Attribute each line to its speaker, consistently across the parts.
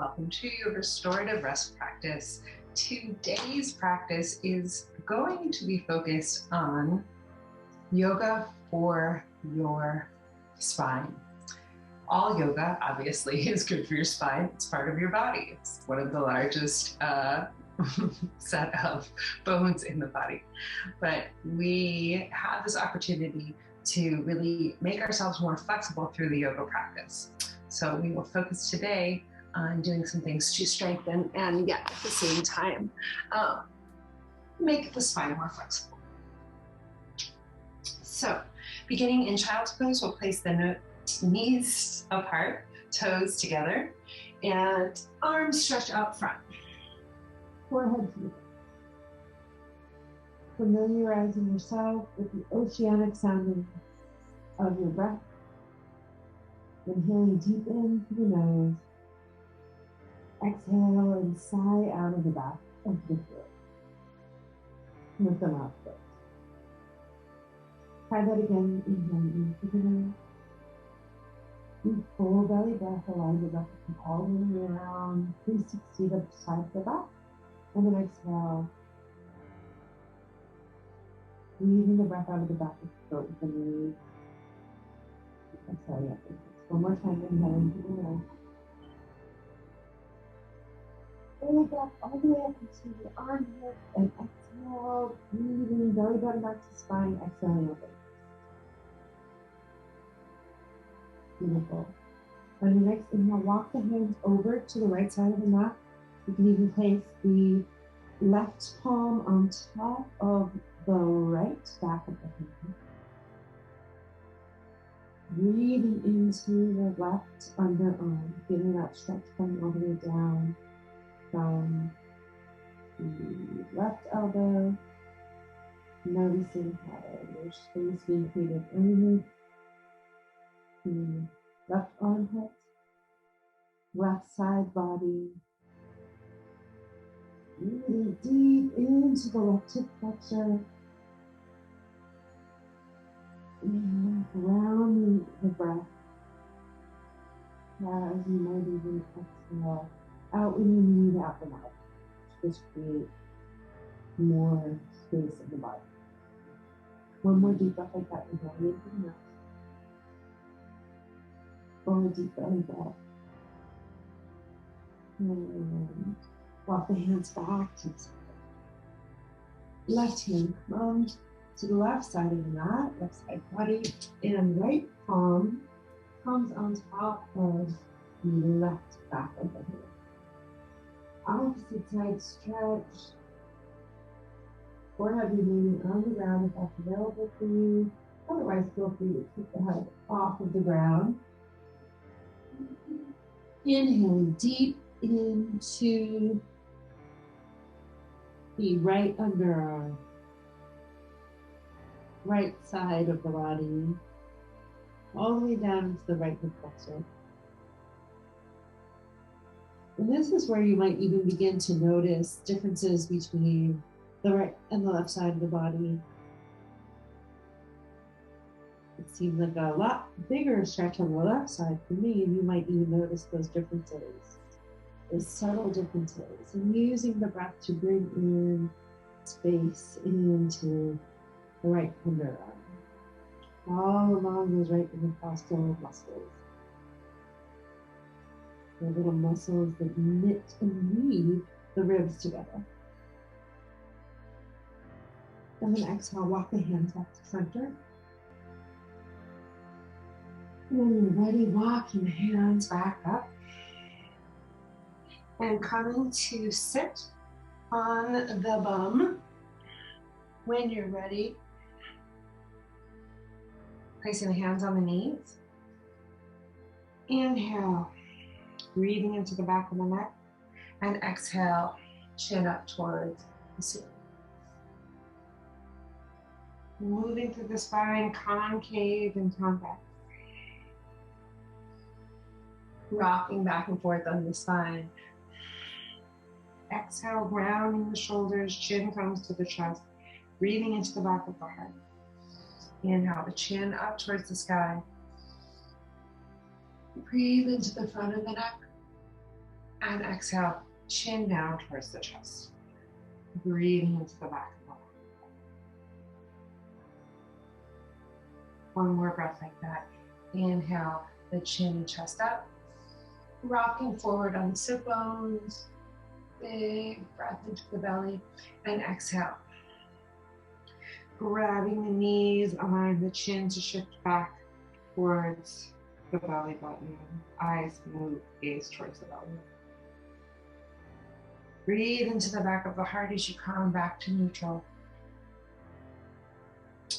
Speaker 1: welcome to your restorative rest practice. Today's practice is going to be focused on yoga for your spine. All yoga, obviously, is good for your spine. It's part of your body. It's one of the largest set of bones in the body. But we have this opportunity to really make ourselves more flexible through the yoga practice. So we will focus today on doing some things to strengthen and yet at the same time make the spine more flexible. So beginning in child's pose, we'll place the knees apart, toes together, and arms stretched out front. Forehead to the earth. Familiarizing yourself with the oceanic sounding of your breath. Inhaling deep in through the nose. Exhale and sigh out of the back of the throat. With the mouth closed. Try that again. Inhaling in through the nose. Deep full belly breath, allow your breath to come all the way around 360 to the side to the back. And then exhale. Breathing the breath out of the back of the throat with the nose. Exhale, yeah. One more time, inhaling through the nose. Belly breath all the way up into the armpit and exhale, breathing belly button back to spine, exhaling open. Beautiful. On your next inhale, walk the hands over to the right side of the mat. You can even place the left palm on top of the right back of the hand. Breathing into the left underarm, getting that stretch coming all the way down from the left elbow, noticing how there's space being created underneath the left armpit, left side body. Breathing deep into the left hip flexor. And grounding the breath as you might even exhale out when you need out the mouth. Just create more space in the body. One more deep breath like that. Inhale in through the nose. Full deep belly breath. And walk the hands back to the side. Left hand comes to the left side of the mat, left side body, and right palm comes on top of the left back of the hand. Opposite side stretch. Forehead remaining on the ground if that's available for you. Otherwise, feel free to keep the head off of the ground. Inhaling deep into the right underarm. Right side of the body, all the way down into the right hip flexor. And this is where you might even begin to notice differences between the right and the left side of the body. It seems like a lot bigger stretch on the left side for me, and you might even notice those differences, those subtle differences, and using the breath to bring in space into the right underarm, all along those right intercostal muscles. The little muscles that knit and weave the ribs together. And then exhale, walk the hands back to center. And when you're ready, walking the hands back up. And coming to sit on the bum. When you're ready, placing the hands on the knees. Inhale, breathing into the back of the neck. And exhale, chin up towards the ceiling. Moving through the spine, concave and convex. Rocking back and forth on the spine. Exhale, rounding the shoulders, chin comes to the chest. Breathing into the back of the head. Inhale, the chin up towards the sky. Breathe into the front of the neck. And exhale, chin down towards the chest. Breathing into the back of the neck. One more breath like that. Inhale, the chin and chest up. Rocking forward on the sit bones. Big breath into the belly. And exhale. Grabbing the knees, allowing the chin to shift back towards the belly button. Eyes move, gaze towards the belly. Breathe into the back of the heart as you come back to neutral.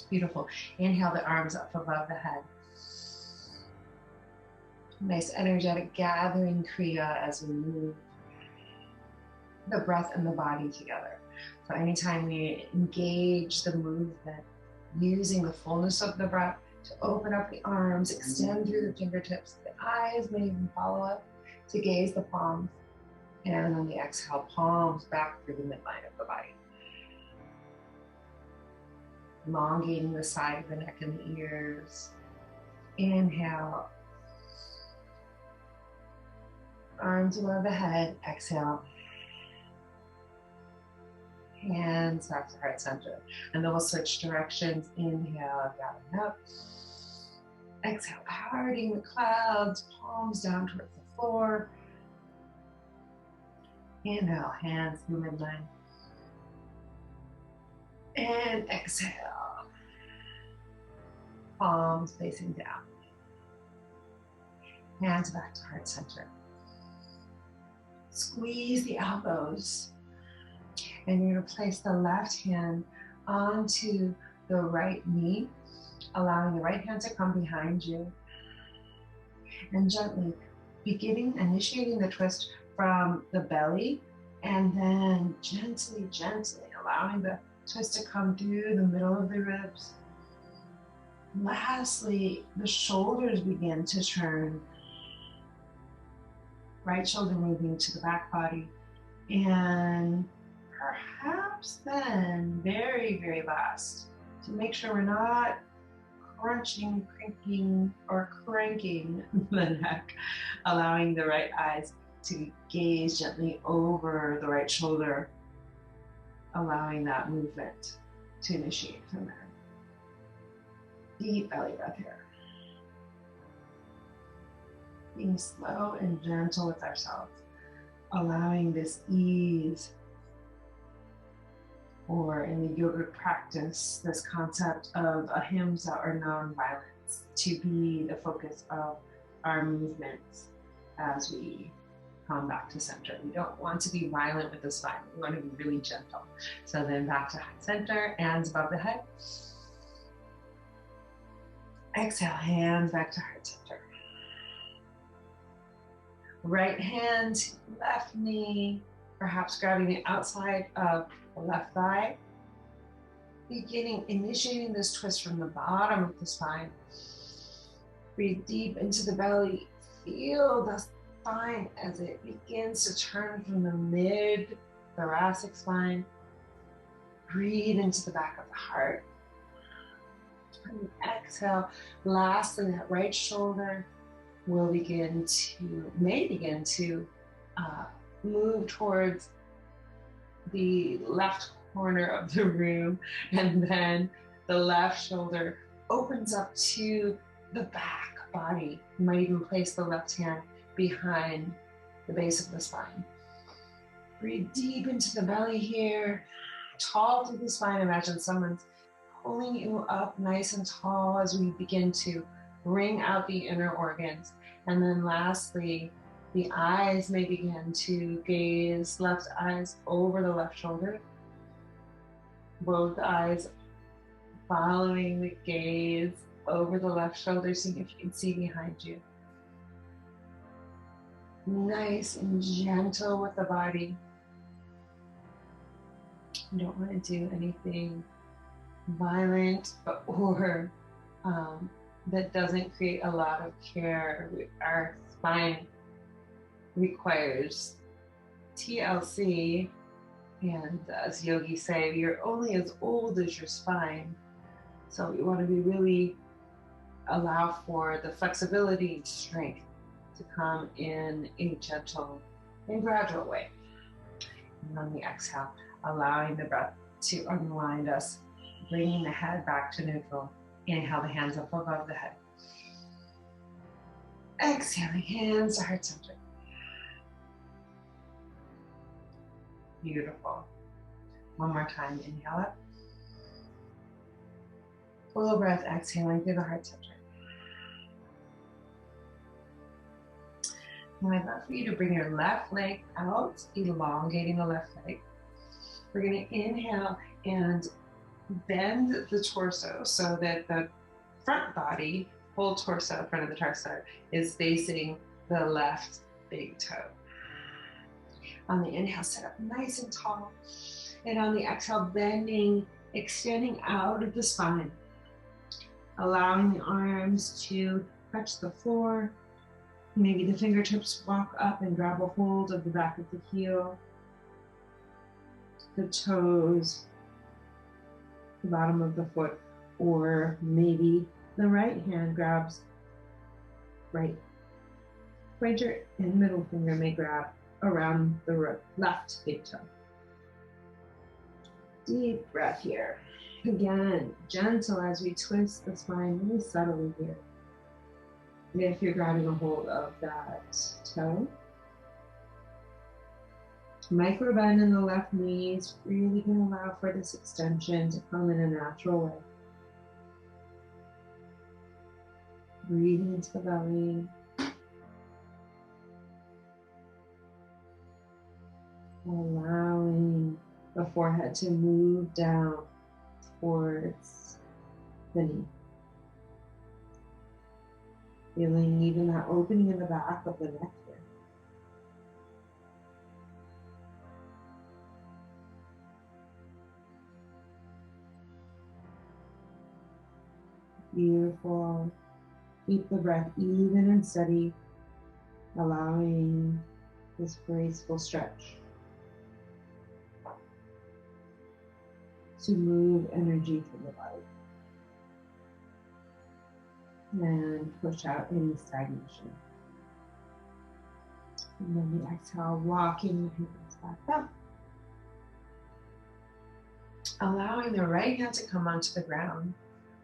Speaker 1: Beautiful. Inhale the arms up above the head. Nice energetic gathering kriya as we move the breath and the body together. So anytime we engage the movement, using the fullness of the breath to open up the arms, extend through the fingertips, the eyes may even follow up to gaze the palms. And on the exhale, palms back through the midline of the body. Elongating the side of the neck and the ears. Inhale. Arms above the head. Exhale. Hands back to heart center. And then we'll switch directions. Inhale, down and up. Exhale, parting the clouds, palms down towards the floor. Inhale, hands to midline. And exhale. Palms facing down. Hands back to heart center. Squeeze the elbows. And you're going to place the left hand onto the right knee, allowing the right hand to come behind you. And gently initiating the twist from the belly, and then gently allowing the twist to come through the middle of the ribs. Lastly, the shoulders begin to turn. Right shoulder moving to the back body. And perhaps then, very, very last, to make sure we're not crunching, cranking, or cranking the neck, allowing the right eyes to gaze gently over the right shoulder, allowing that movement to initiate from there. Deep belly breath here. Being slow and gentle with ourselves, allowing this ease, or in the yoga practice, this concept of ahimsa or non-violence to be the focus of our movements as we come back to center. We don't want to be violent with the spine. We want to be really gentle. So then back to heart center, hands above the head. Exhale, hands back to heart center. Right hand, left knee, perhaps grabbing the outside of the left thigh. Initiating this twist from the bottom of the spine. Breathe deep into the belly. Feel the spine as it begins to turn from the mid thoracic spine. Breathe into the back of the heart. And exhale. Lastly, that right shoulder will may begin to move towards the left corner of the room, and then the left shoulder opens up to the back body. You might even place the left hand behind the base of the spine. Breathe deep into the belly here, tall through the spine. Imagine someone's pulling you up nice and tall as we begin to bring out the inner organs. And then lastly, the eyes may begin to gaze, left eyes over the left shoulder. Both eyes following the gaze over the left shoulder, seeing if you can see behind you. Nice and gentle with the body. You don't want to do anything violent or that doesn't create a lot of care. Our spine requires TLC, and as yogis say, you're only as old as your spine. So we want to really allow for the flexibility and strength to come in a gentle in a gradual way. And on the exhale, allowing the breath to unwind us, bringing the head back to neutral. Inhale the hands up above the head. Exhaling, hands to heart center. Beautiful. One more time, inhale up. Full breath, exhaling through the heart center. Now I'd love for you to bring your left leg out, elongating the left leg. We're going to inhale and bend the torso so that the front body, whole torso, front of the torso, is facing the left big toe. On the inhale, sit up nice and tall. And on the exhale, bending, extending out of the spine. Allowing the arms to touch the floor. Maybe the fingertips walk up and grab a hold of the back of the heel. The toes, the bottom of the foot, or maybe the right hand grabs right pointer and middle finger may grab around the left big toe. Deep breath here. Again, gentle as we twist the spine really subtly here. And if you're grabbing a hold of that toe, micro bend in the left knee is really going to allow for this extension to come in a natural way. Breathing into the belly. Allowing the forehead to move down towards the knee. Feeling even that opening in the back of the neck here. Beautiful. Keep the breath even and steady, allowing this graceful stretch to move energy from the body and push out any stagnation. And then the exhale, walking the hands back up. Allowing the right hand to come onto the ground.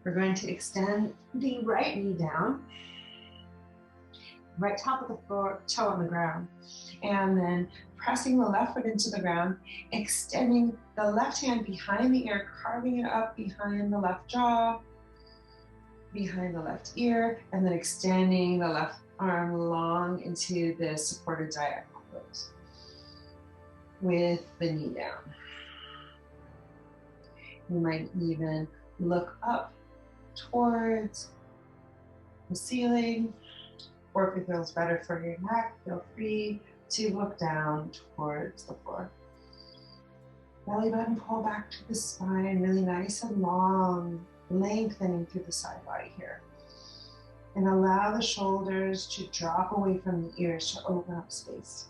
Speaker 1: We're going to extend the right knee down, right top of the floor, toe on the ground, and then pressing the left foot into the ground, extending the left hand behind the ear, carving it up behind the left jaw, behind the left ear, and then extending the left arm long into the supported diagonal pose with the knee down. You might even look up towards the ceiling, or if it feels better for your neck, feel free to look down towards the floor. Belly button pull back to the spine, really nice and long, lengthening through the side body here. And allow the shoulders to drop away from the ears to open up space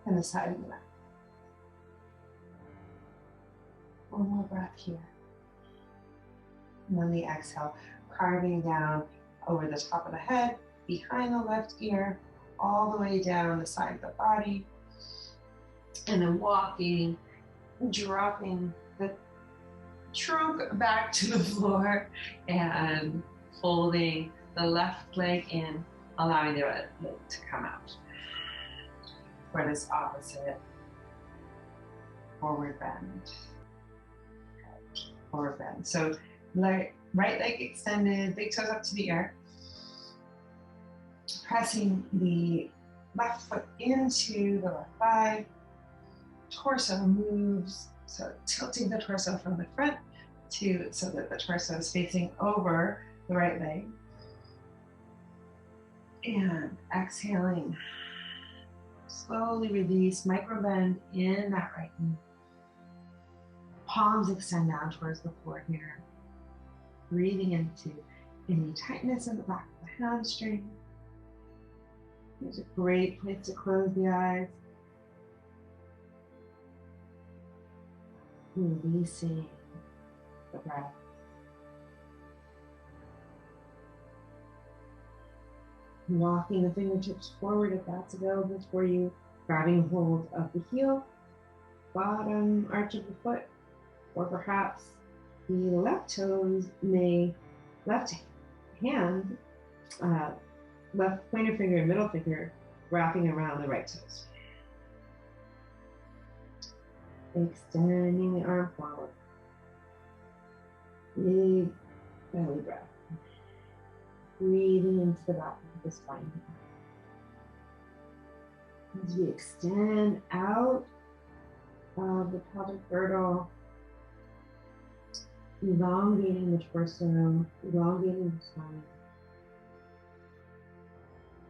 Speaker 1: in the side of the neck. One more breath here. And on the exhale, carving down over the top of the head, behind the left ear, all the way down the side of the body. And then walking, dropping the trunk back to the floor and folding the left leg in, allowing the right leg to come out for this opposite forward bend. Forward bend. So right leg extended, big toes up to the ear. Pressing the left foot into the left thigh. Torso moves, so tilting the torso from the front so that the torso is facing over the right leg. And exhaling. Slowly release, micro bend in that right knee. Palms extend down towards the floor here. Breathing into any tightness in the back of the hamstring. It's a great place to close the eyes. Releasing the breath. Walking the fingertips forward if that's available for you.
Speaker 2: grabbing hold of the heel, bottom arch of the foot, or perhaps the left hand, left pointer finger and middle finger wrapping around the right toes. Extending the arm forward. Big belly breath. Breathing into the back of the spine. As we extend out of the pelvic girdle, elongating the torso, elongating the spine.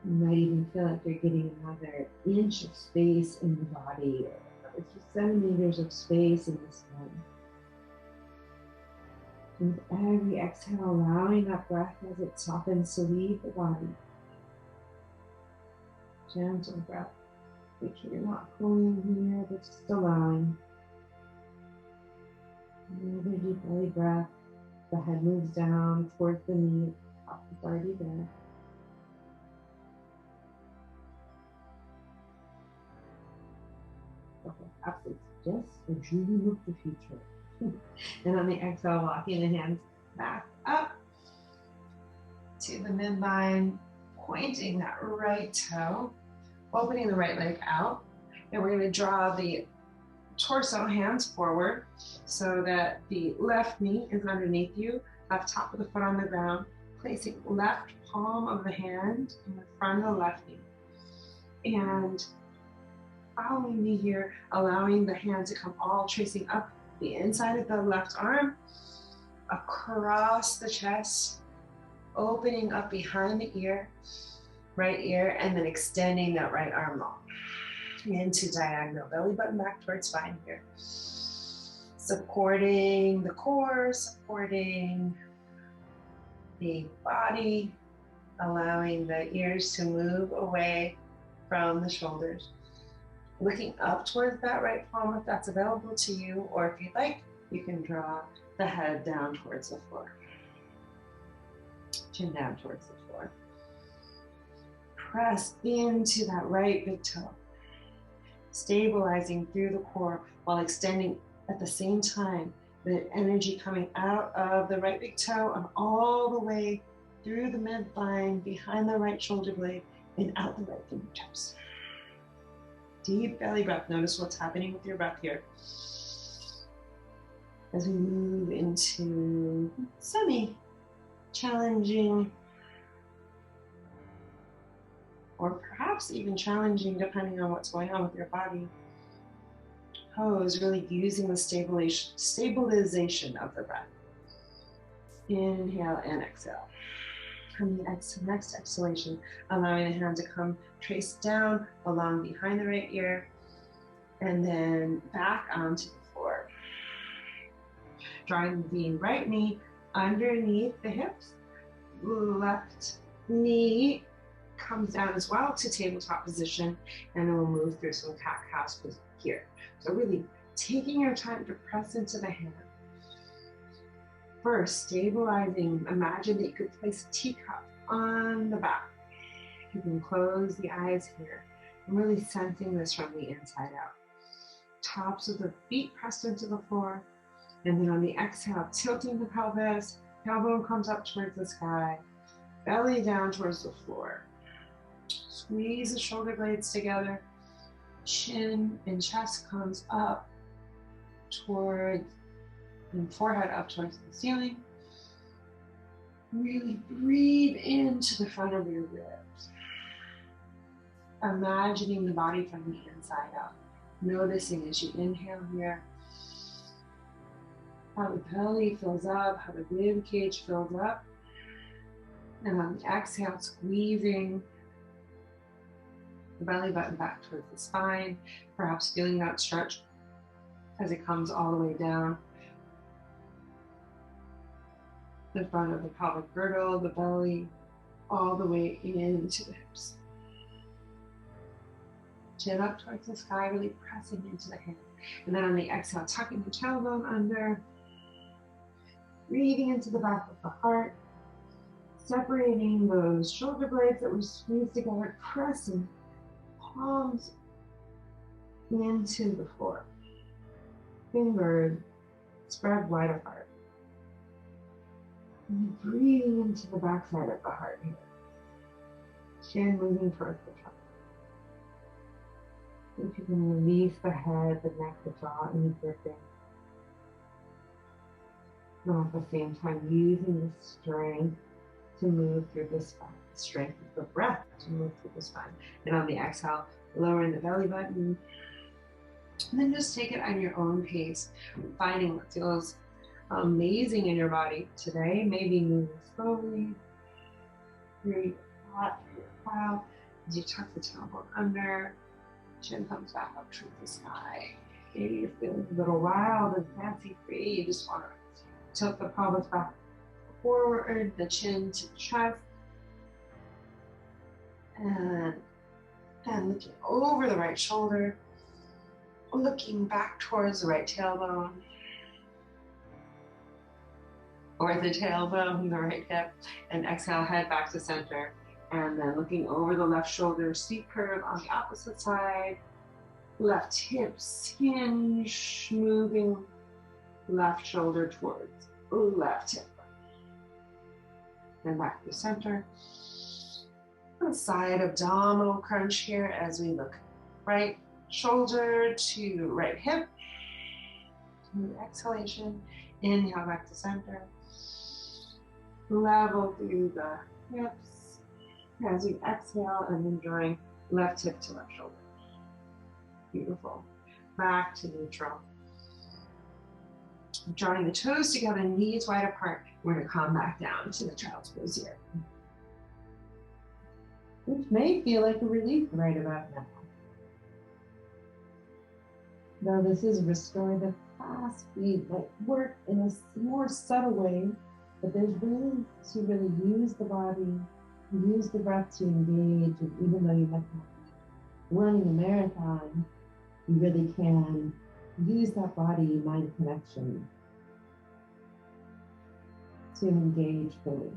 Speaker 2: You might even feel like you're getting another inch of space in the body, or another 2 centimeters of space in the spine. With every exhale, allowing that breath as it softens to leave the body. Gentle breath. Make sure you're not pulling here, but just allowing. Another deep belly breath. The head moves down towards the knee. Top is already there. Okay, absolutely. Just a Julie look the future. And on the exhale, walking the hands back up to the midline, pointing that right toe, opening the right leg out. And we're going to draw the torso, hands forward, so that the left knee is underneath you, left top of the foot on the ground, placing left palm of the hand in the front of the left knee. And following me here, allowing the hand to come all tracing up the inside of the left arm, across the chest, opening up behind the ear, right ear, and then extending that right arm long into diagonal, belly button back towards spine here. Supporting the core, supporting the body, allowing the ears to move away from the shoulders. Looking up towards that right palm if that's available to you, or if you'd like, you can draw the head down towards the floor. Chin down towards the floor. Press into that right big toe, stabilizing through the core while extending at the same time the energy coming out of the right big toe and all the way through the midline, behind the right shoulder blade, and out the right fingertips. Deep belly breath. Notice what's happening with your breath here. As we move into semi-challenging, or perhaps even challenging depending on what's going on with your body, pose, really using the stabilization of the breath. Inhale and exhale. From the next exhalation, allowing the hand to come trace down along behind the right ear and then back onto the floor. Drawing the right knee underneath the hips. Left knee comes down as well to tabletop position, and then we'll move through some cat-cow position here. So really taking your time to press into the hand. First, stabilizing. Imagine that you could place a teacup on the back. You can close the eyes here. I'm really sensing this from the inside out. Tops of the feet pressed into the floor. And then on the exhale, tilting the pelvis. Tailbone comes up towards the sky. Belly down towards the floor. Squeeze the shoulder blades together. Chin and chest comes up towards, and forehead up towards the ceiling. Really breathe into the front of your ribs. Imagining the body from the inside out. Noticing as you inhale here, how the belly fills up, how the rib cage fills up. And on the exhale, squeezing the belly button back towards the spine, perhaps feeling that stretch as it comes all the way down the front of the pelvic girdle, the belly, all the way into the hips. Chin up towards the sky, really pressing into the hand. And then on the exhale, tucking the tailbone under, breathing into the back of the heart, separating those shoulder blades that were squeezed together, pressing palms into the floor. Fingers spread wide apart. And breathing into the backside of the heart here. Chin moving towards the top. If you can release the head, the neck, the jaw, any gripping. And at the same time, using the strength to move through the spine. The strength of the breath to move through the spine. And on the exhale, lowering the belly button. And then just take it on your own pace, finding what feels amazing in your body today. Maybe moving slowly through your thought, through your brow, as you tuck the tailbone under, chin comes back up towards the sky. Maybe you're feeling a little wild and fancy free. You just want to tilt the pelvis back forward, the chin to the chest, and looking over the right shoulder, looking back towards the right tailbone, or the tailbone, the right hip, and exhale, head back to center. And then looking over the left shoulder, steep curve on the opposite side, left hip hinge, moving left shoulder towards left hip. And back to center. And side abdominal crunch here as we look right shoulder to right hip. Smooth exhalation. Inhale back to center. Level through the hips as you exhale, and then drawing left hip to left shoulder. Beautiful. Back to neutral. Drawing the toes together, knees wide apart. We're going to come back down to the child's pose here, which may feel like a relief right about now. Now this is restorative class. We might work in a more subtle way, but there's room to really use the body, use the breath to engage, and even though you might not be running a marathon, you really can use that body-mind connection to engage fully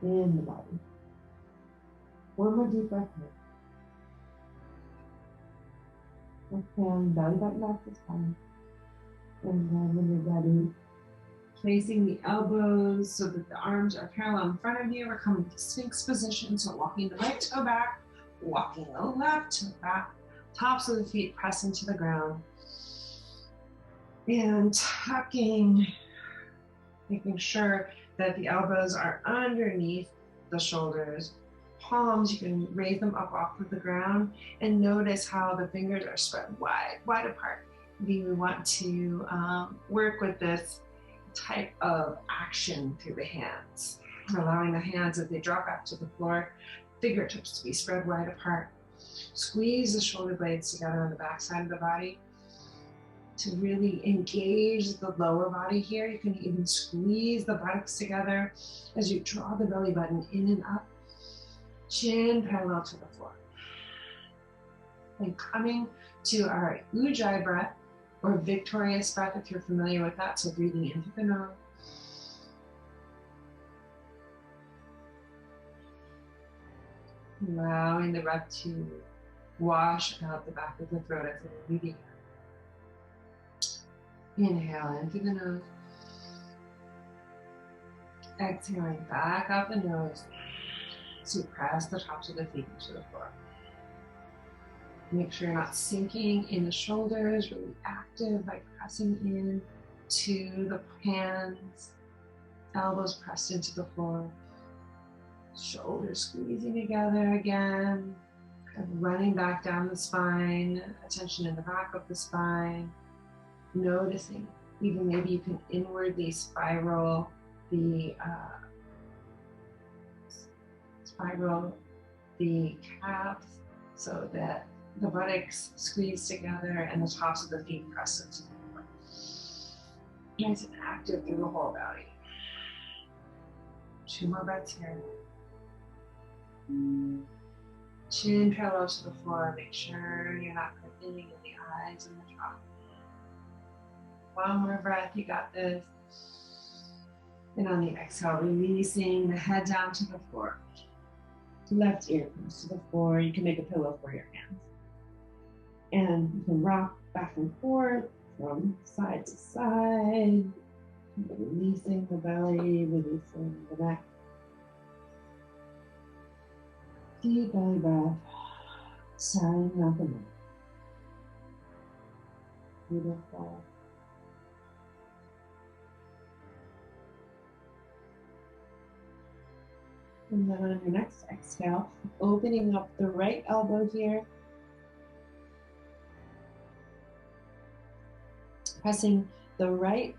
Speaker 2: in the body. One more deep breath here. Exhale, belly button back to spine. And then when you're ready, placing the elbows so that the arms are parallel in front of you. We're coming to Sphinx position. So walking the right toe back, walking the left toe back, tops of the feet press into the ground. And tucking, making sure that the elbows are underneath the shoulders. Palms, you can raise them up off of the ground and notice how the fingers are spread wide apart. We want to work with this type of action through the hands, allowing the hands as they drop back to the floor, fingertips to be spread wide apart. Squeeze the shoulder blades together on the back side of the body to really engage the lower body here. You can even squeeze the buttocks together as you draw the belly button in and up, chin parallel to the floor. And coming to our Ujjayi breath, or victorious breath if you're familiar with that, so breathing into the nose. Allowing the breath to wash out the back of the throat as we begin. Inhale in through the nose. Exhaling back out the nose. So press the tops of the feet into the floor. Make sure you're not sinking in the shoulders, really active by pressing in to the hands, elbows pressed into the floor, shoulders squeezing together again, kind of running back down the spine, attention in the back of the spine, noticing, even maybe you can inwardly spiral the calves so that the buttocks squeeze together and the tops of the feet press into the floor. Nice and active through the whole body. 2 more breaths here. Chin parallel to the floor. Make sure you're not gripping in the eyes and the jaw. 1 more breath. You got this. And on the exhale, releasing the head down to the floor. Left ear comes to the floor. You can make a pillow for your hands. And you can rock back and forth from side to side, releasing the belly, releasing the neck. Deep belly breath, sighing out the mouth. Beautiful. And then on your next exhale, opening up the right elbow here. Pressing the right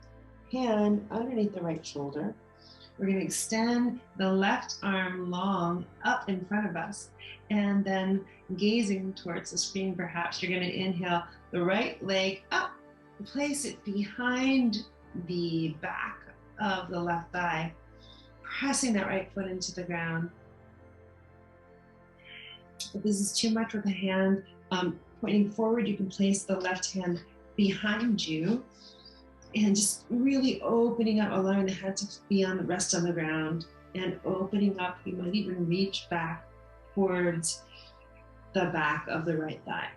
Speaker 2: hand underneath the right shoulder. We're going to extend the left arm long up in front of us and then gazing towards the screen. Perhaps you're going to inhale the right leg up, place it behind the back of the left thigh, pressing that right foot into the ground. If this is too much with the hand pointing forward, you can place the left hand behind you and just really opening up, allowing the head to be on the rest on the ground and opening up. You might even reach back towards the back of the right thigh.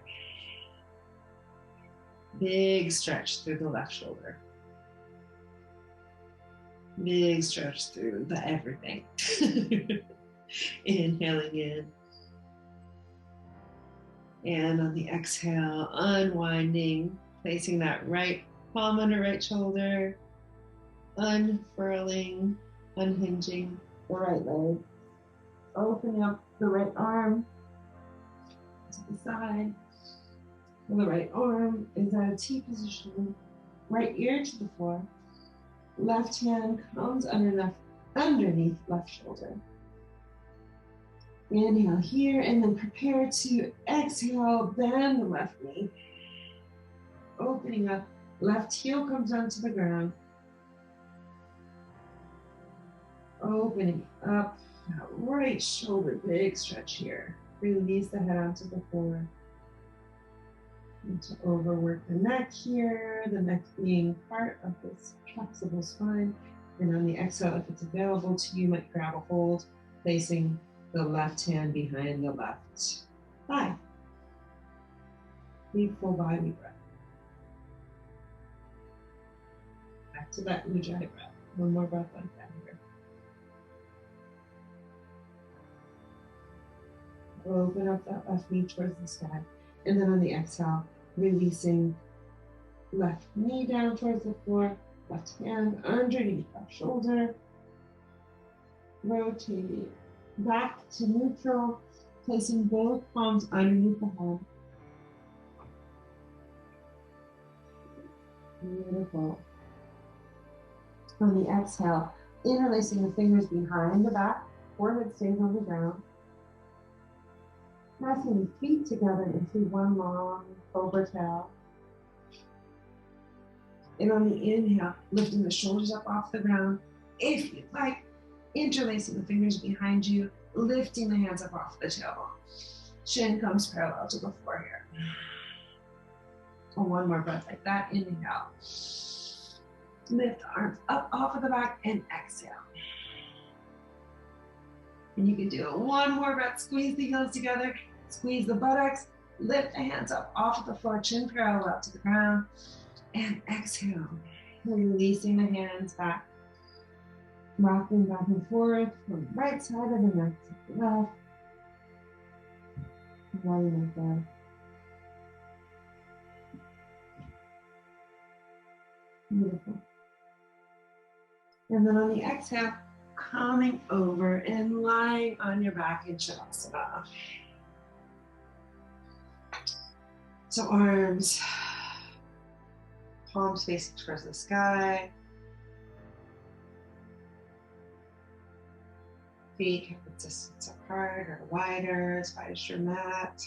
Speaker 2: Big stretch through the left shoulder. Big stretch through the everything. Inhaling in. And on the exhale, unwinding, placing that right palm under right shoulder, unfurling, unhinging the right leg, opening up the right arm to the side. And the right arm is at a T position, right ear to the floor. Left hand comes underneath left shoulder. Inhale here and then prepare to exhale, bend the left knee. Opening up, left heel comes onto the ground. Opening up, right shoulder, big stretch here. Release the head onto the floor. And to overwork the neck here, the neck being part of this flexible spine. And on the exhale, if it's available to you, you might grab a hold, placing the left hand behind the left thigh. Deep full body breath. Back to that Ujjayi breath. One more breath like that here. Open up that left knee towards the sky. And then on the exhale, releasing left knee down towards the floor, left hand underneath left shoulder. Rotating back to neutral, placing both palms underneath the head. Beautiful. On the exhale, interlacing the fingers behind the back, forehead stays on the ground. Pressing the feet together into one long cobra tail. And on the inhale, lifting the shoulders up off the ground. If you'd like, interlacing the fingers behind you, lifting the hands up off the tailbone. Shin comes parallel to the floor here. And one more breath like that. Inhale. Lift the arms up off of the back and exhale. And you can do it one more breath. Squeeze the heels together. Squeeze the buttocks. Lift the hands up off of the floor. Chin parallel to the ground. And exhale. Releasing the hands back. Rocking back and forth from the right side of the neck to the left. Letting it go. Beautiful. And then on the exhale, coming over and lying on your back in Shavasana. So arms, palms facing towards the sky. Feet hip distance apart or wider, as wide as your mat.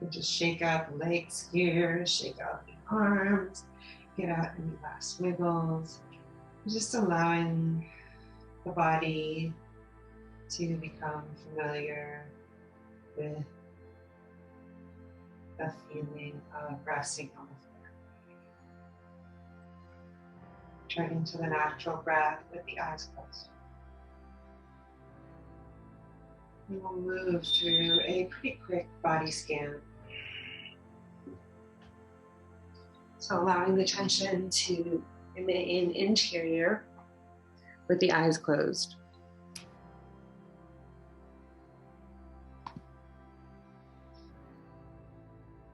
Speaker 2: You just shake out the legs here, shake out the arms, get out any last wiggles. Just allowing the body to become familiar with the feeling of resting on the floor. Turning to the natural breath with the eyes closed. We will move through a pretty quick body scan. So allowing the tension to remain interior with the eyes closed.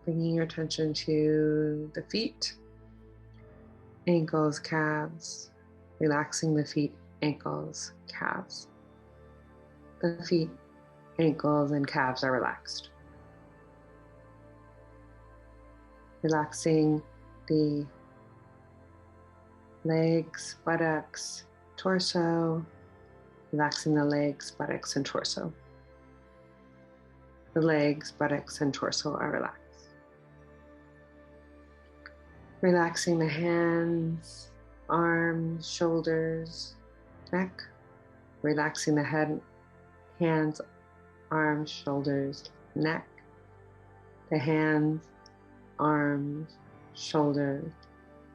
Speaker 2: Bringing your attention to the feet, ankles, calves, relaxing the feet, ankles, calves. The feet, ankles, and calves are relaxed. Relaxing the legs, buttocks, torso, relaxing the legs, buttocks, and torso. The legs, buttocks, and torso are relaxed. Relaxing the hands, arms, shoulders, neck. Relaxing the head, hands, arms, shoulders, neck. The hands, arms, shoulders,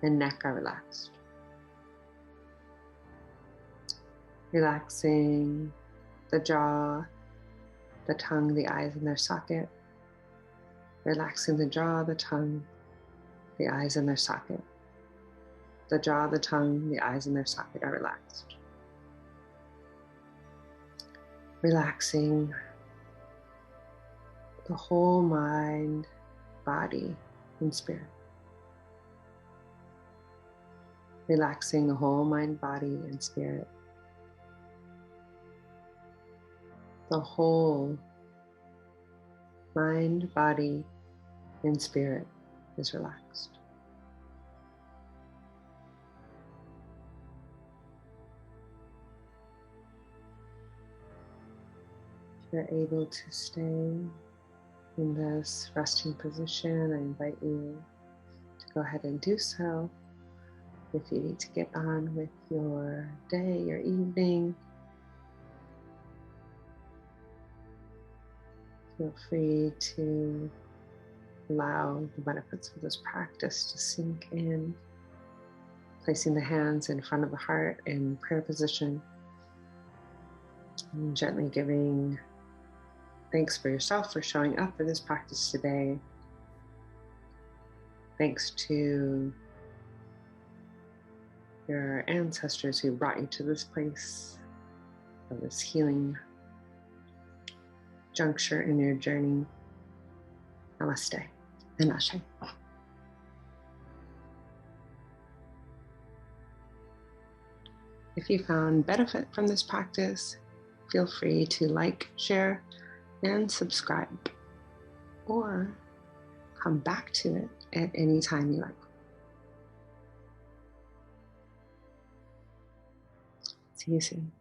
Speaker 2: and neck are relaxed. Relaxing the jaw, the tongue, the eyes in their socket. Relaxing the jaw, the tongue, the eyes in their socket. The jaw, the tongue, the eyes in their socket are relaxed. Relaxing the whole mind, body, and spirit. Relaxing the whole mind, body, and spirit. The whole mind, body, and spirit is relaxed. If you're able to stay in this resting position, I invite you to go ahead and do so. If you need to get on with your day, your evening, feel free to allow the benefits of this practice to sink in, placing the hands in front of the heart in prayer position, and gently giving thanks for yourself for showing up for this practice today. Thanks to your ancestors who brought you to this place, of this healing juncture in your journey. Namaste and Ashe. If you found benefit from this practice, feel free to like, share, and subscribe, or come back to it at any time you like. See you soon.